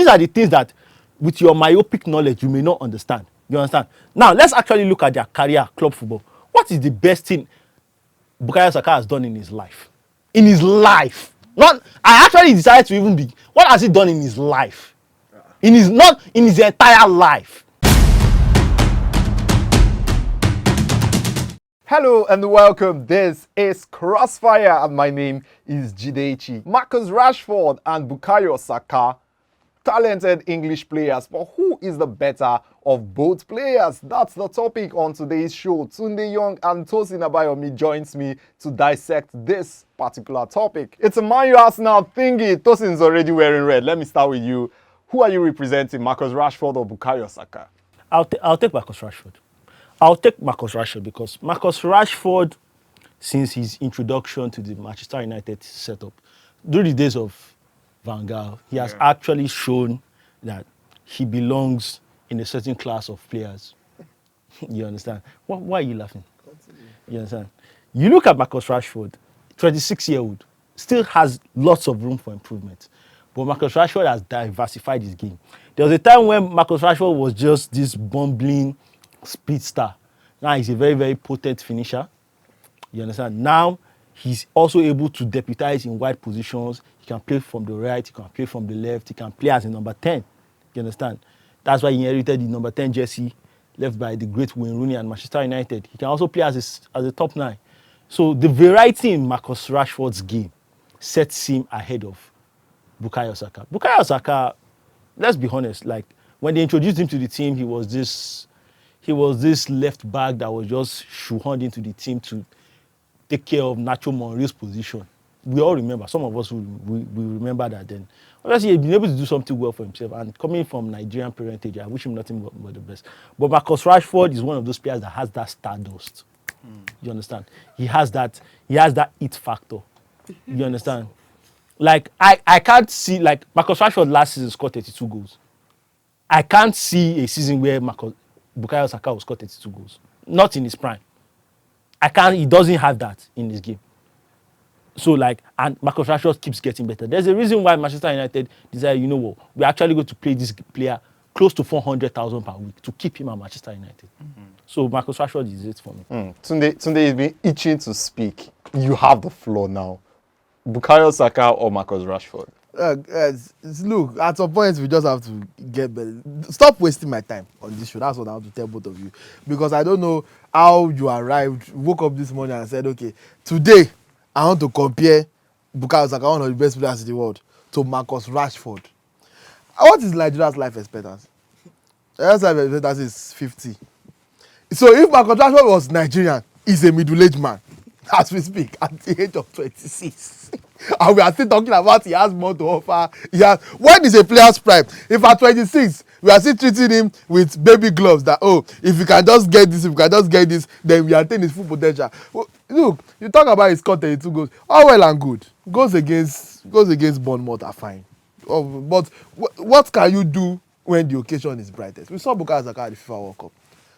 these are the things that, with your myopic knowledge, you may not understand. You understand? Now, let's actually look at their career, club football. What is the best thing Bukayo Saka has done in his life? In his life. Not, I actually decided to even be, what has he done in his life? Not in his entire life. Hello and welcome. This is Crossfire and my name is Jidechi. Marcus Rashford and Bukayo Saka, talented English players, but who is the better of both players? That's the topic on today's show. Tunde Young and Tosin Abayomi joins me to dissect this particular topic. It's a Man U Arsenal thingy. Tosin's already wearing red. Let me start with you. Who are you representing, Marcus Rashford or Bukayo Saka? I'll take Marcus Rashford. I'll take Marcus Rashford because Marcus Rashford, since his introduction to the Manchester United setup, during the days of Van Gaal, he has actually shown that he belongs in a certain class of players. You understand? Why are you laughing? Continue. You understand? You look at Marcus Rashford, 26-year-old, still has lots of room for improvement. But Marcus Rashford has diversified his game. There was a time when Marcus Rashford was just this bumbling speedster. Now he's a very, very potent finisher. You understand? Now he's also able to deputize in wide positions. He can play from the right, he can play from the left, he can play as a number 10. You understand? That's why he inherited the number 10 jersey left by the great Wayne Rooney and Manchester United. He can also play as a top 9. So the variety in Marcus Rashford's game sets him ahead of Bukayo Saka. Bukayo Saka, let's be honest, like when they introduced him to the team, he was this left back that was just shoehorned into the team to take care of Nacho Monreal's position. We all remember, some of us will remember that then. Obviously, he's been able to do something well for himself, and coming from Nigerian parentage, I wish him nothing but the best. But Marcus Rashford is one of those players that has that stardust. You understand? He has that it factor. You understand? Like, I can't see, like, Marcus Rashford last season scored 32 goals. I can't see a season where Bukayo Saka will score 32 goals. Not in his prime. He doesn't have that in his game. So, like, and Marcus Rashford keeps getting better. There's a reason why Manchester United decided, you know what, we're actually going to pay this player close to 400,000 per week to keep him at Manchester United. So, Marcus Rashford is it for me. Tunde has been itching to speak. You have the floor now. Bukayo Saka or Marcus Rashford? Look, at some point we just have to get better. Stop wasting my time on this show. That's what I want to tell both of you. Because I don't know how you arrived, woke up this morning and said, okay, today I want to compare Bukayo Saka, one of the best players in the world, to Marcus Rashford. What is Nigeria's life expectancy? Nigeria's life expectancy is 50. So if Marcus Rashford was Nigerian, he's a middle-aged man, as we speak, at the age of 26. And we are still talking about he has more to offer. When is a player's prime? If at 26, we are still treating him with baby gloves that, if you can just get this, then we attain his full potential. Look, you talk about his score 32 goals. All well and good. Goes against Bournemouth are fine. But what can you do when the occasion is brightest? We saw Bukayo Saka at the FIFA World Cup.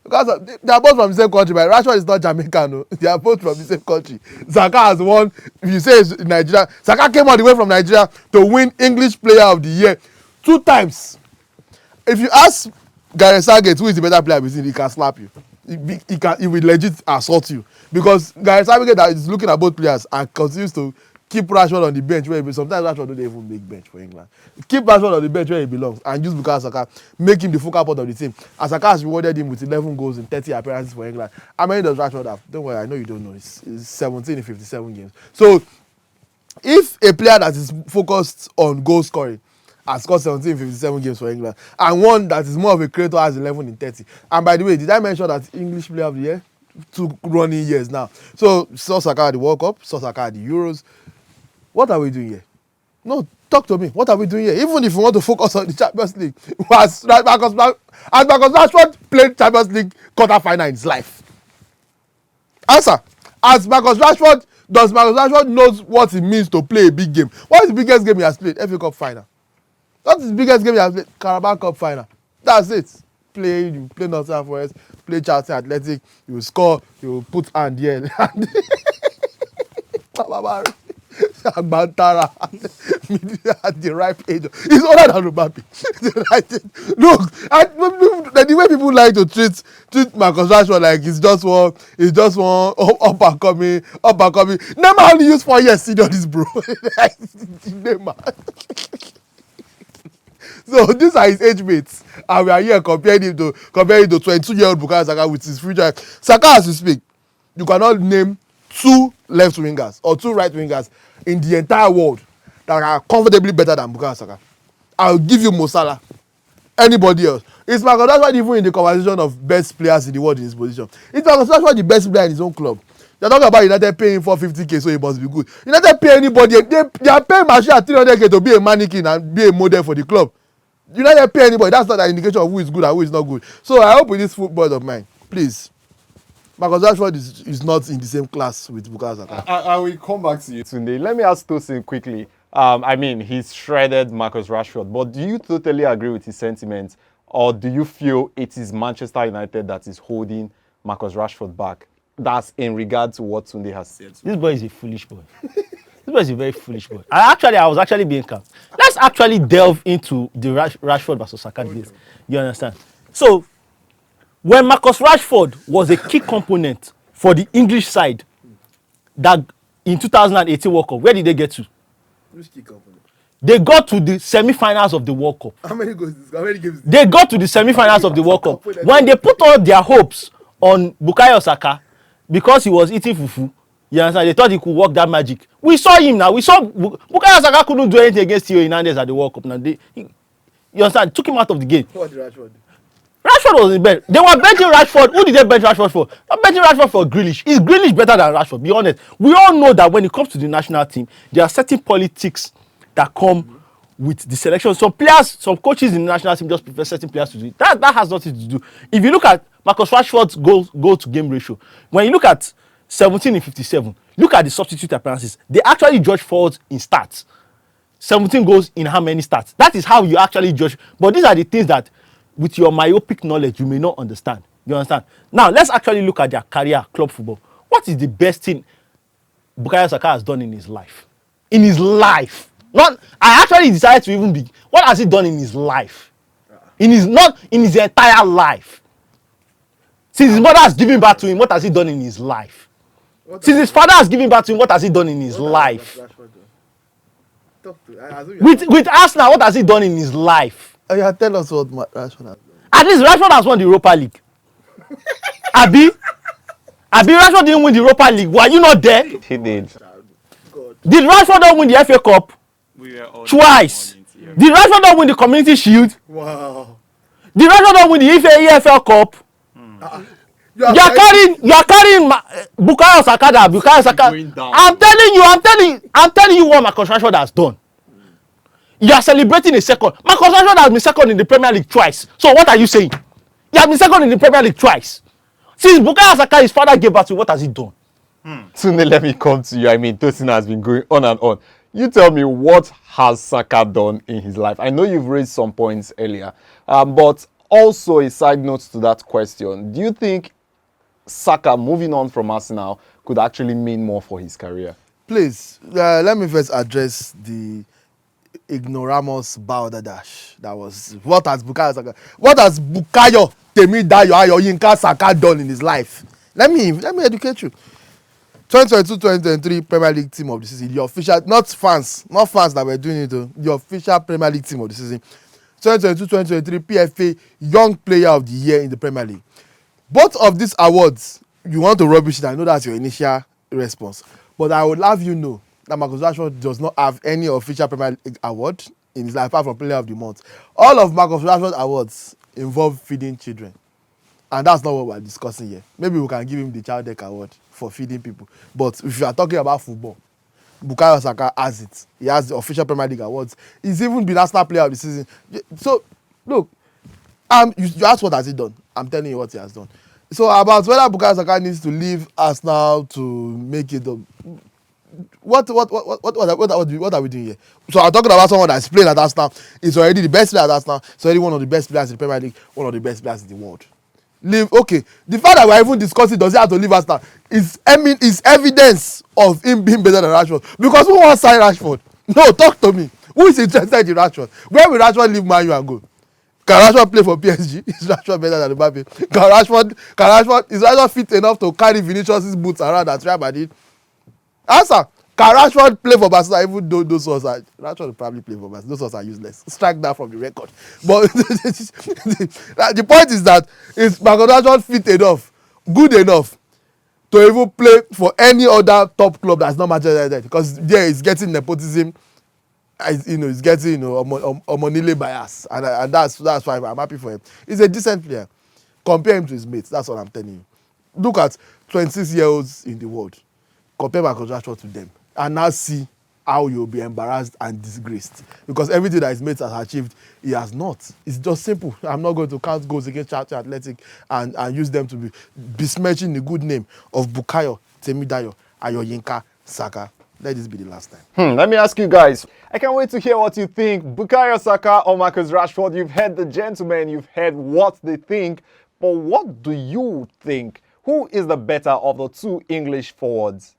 Because they are both from the same country, but Rashford is not Jamaican. No? They are both from the same country. Saka has won, if you say it's Nigeria, Saka came all the way from Nigeria to win English Player of the Year 2 times. If you ask Gareth Southgate who is the better player between, he can slap you. He will legit assault you. Because Gareth Southgate is looking at both players and continues to keep Rashford on the bench where sometimes Rashford don't even make bench for England. Keep Rashford on the bench where he belongs and use Bukayo Saka, make him the focal point of the team. And Saka has rewarded him with 11 goals in 30 appearances for England. How many does Rashford have? Don't worry, I know you don't know. It's 17 in 57 games. So, if a player that is focused on goal scoring has scored 17 in 57 games for England, and one that is more of a creator has 11 in 30. And by the way, did I mention that English Player of the Year? 2 running years now. So, saw Saka at the World Cup, saw Saka at the Euros. What are we doing here? No, talk to me. What are we doing here? Even if we want to focus on the Champions League, as Marcus Rashford played Champions League quarter-final in his life. Answer. Does Marcus Rashford knows what it means to play a big game? What is the biggest game he has played? FA Cup final. What is the biggest game he has played? Carabao Cup final. That's it. You play Nottingham Forest, play Charlton Athletic, you score, you put hand here. Agbantara. at the ripe age. He's older than Mbappe. Look, the way people like to treat Marcus Rashford like he's just one up and coming. Neymar only used 4 years senior this bro. Neymar. So these are his age mates, and we are here comparing him to 22-year-old Bukayo Saka with his future. Saka, as you speak, you cannot name 2 left wingers or 2 right wingers in the entire world that are comfortably better than Bukayo Saka. I'll give you Mo Salah. Anybody else? Is Marcus Rashford even in the conversation of best players in the world in his position? Is Marcus Rashford the best player in his own club? They're talking about United paying 450k, so he must be good. United pay anybody. They are paying Martial 300k to be a mannequin and be a model for the club. United pay anybody. That's not an indication of who is good and who is not good. So I hope with this football of mine, please, Marcus Rashford is not in the same class with Bukayo Saka. I will come back to you today. Let me ask Tosin quickly. I mean, he's shredded Marcus Rashford, but do you totally agree with his sentiments, or do you feel it is Manchester United that is holding Marcus Rashford back? That's in regard to what Tunde has said. This boy is a foolish boy. This boy is a very foolish boy. I was actually being calm. Let's actually delve into the Rashford versus Saka debate. You understand? So, when Marcus Rashford was a key component for the English side, that in 2018 World Cup, where did they get to? Which key component? They got to the semi-finals of the World Cup. How many games? They got to the semi-finals of the World Cup. When they put all their hopes on Bukayo Saka, because he was eating fufu, you understand, they thought he could work that magic. We saw him now. We saw Bukayo Saka couldn't do anything against Theo Hernandez at the World Cup. Now you understand, took him out of the game. What did Rashford do? Rashford was in bench. They were benching Rashford. Who did they bench Rashford for? They're benching Rashford for Grealish. Is Grealish better than Rashford? Be honest. We all know that when it comes to the national team, there are certain politics that come with the selection. Some players, some coaches in the national team just prefer certain players to do it. That has nothing to do. If you look at Marcus Rashford's goal to game ratio, when you look at 17 in 57, look at the substitute appearances. They actually judge forwards in stats. 17 goals in how many stats? That is how you actually judge. But these are the things that, with your myopic knowledge, you may not understand. You understand? Now, let's actually look at their career, club football. What is the best thing Bukayo Saka has done in his life? In his life. I actually decided to even be. What has he done in his life? Not in his entire life. Since his mother has given birth to him, what has he done in his life? Since his father has given birth to him, what has he done in his life? With Arsenal, what has he done in his life? Oh, yeah, tell us what Rashford has done. At least Rashford has won the Europa League. Abi Rashford didn't win the Europa League. Were you not there? He did. Did Rashford not win the FA Cup? Twice. Did Rashford not win the Community Shield? Wow. Did Rashford not win the EFL Cup? You are carrying Bukayo Saka. I'm telling you what Marcus Rashford has done. You are celebrating a second. Marcus Rashford has been second in the Premier League twice. So what are you saying? He has been second in the Premier League twice. Since Bukayo Saka, his father gave birth to, what has he done? Tunde, let me come to you. I mean, Tosin has been going on and on. You tell me, what has Saka done in his life? I know you've raised some points earlier, but also a side note to that question. Do you think Saka moving on from Arsenal could actually mean more for his career? Please, let me first address the ignoramus dash. That was what has Bukayo Temidayo Ayoyinka Saka done in his life? Let me educate you. 2022-2023 Premier League team of the season. The official, not fans that were doing it. The official Premier League team of the season. 2022-2023 PFA Young Player of the Year in the Premier League. Both of these awards, you want to rubbish it. I know that's your initial response, but I would have you know that Marcus Rashford does not have any official Premier League award in his life apart from Player of the Month. All of Marcus Rashford's awards involve feeding children, and that's not what we're discussing here. Maybe we can give him the Child Deck Award for feeding people, but if you are talking about football, Bukayo Saka has it. He has the official Premier League awards. He's even been Arsenal Player of the Season. So, look, you asked what has he done. I'm telling you what he has done. So about whether Bukayo Saka needs to leave Arsenal to make it up. What are we doing here? So I'm talking about someone that's playing at Arsenal. He's already the best player at Arsenal. He's already one of the best players in the Premier League, one of the best players in the world. Leave, okay. The fact that we're even discussing does he have to leave Arsenal is evidence of him being better than Rashford. Because who wants to sign Rashford? No, talk to me. Who is interested in Rashford? Where will Rashford leave Man U and go? Can Rashford play for PSG? Is Rashford better than Mbappe? Is Rashford fit enough to carry Vinicius' boots around at Real Madrid? Answer. Can Rashford play for Barcelona? Even though those ones are, Rashford will probably play for Barcelona. Those ones are useless. Strike that from the record. But the point is that is Marcus Rashford fit enough, good enough to even play for any other top club that's not Manchester United, because there he's getting nepotism. He's getting Omonile bias, and that's why I'm happy for him. He's a decent player. Compare him to his mates. That's what I'm telling you. Look at 26-year-olds in the world. Compare Marcus Rashford to them, and now see how you'll be embarrassed and disgraced, because everything that his mates has achieved, he has not. It's just simple. I'm not going to count goals against Charlton Athletic and use them to be besmirching the good name of Bukayo, Temidayo, Ayoyinka, Saka. Let this be the last time. Let me ask you guys. I can't wait to hear what you think. Bukayo Saka or Marcus Rashford? You've heard the gentlemen. You've heard what they think. But what do you think? Who is the better of the two English forwards?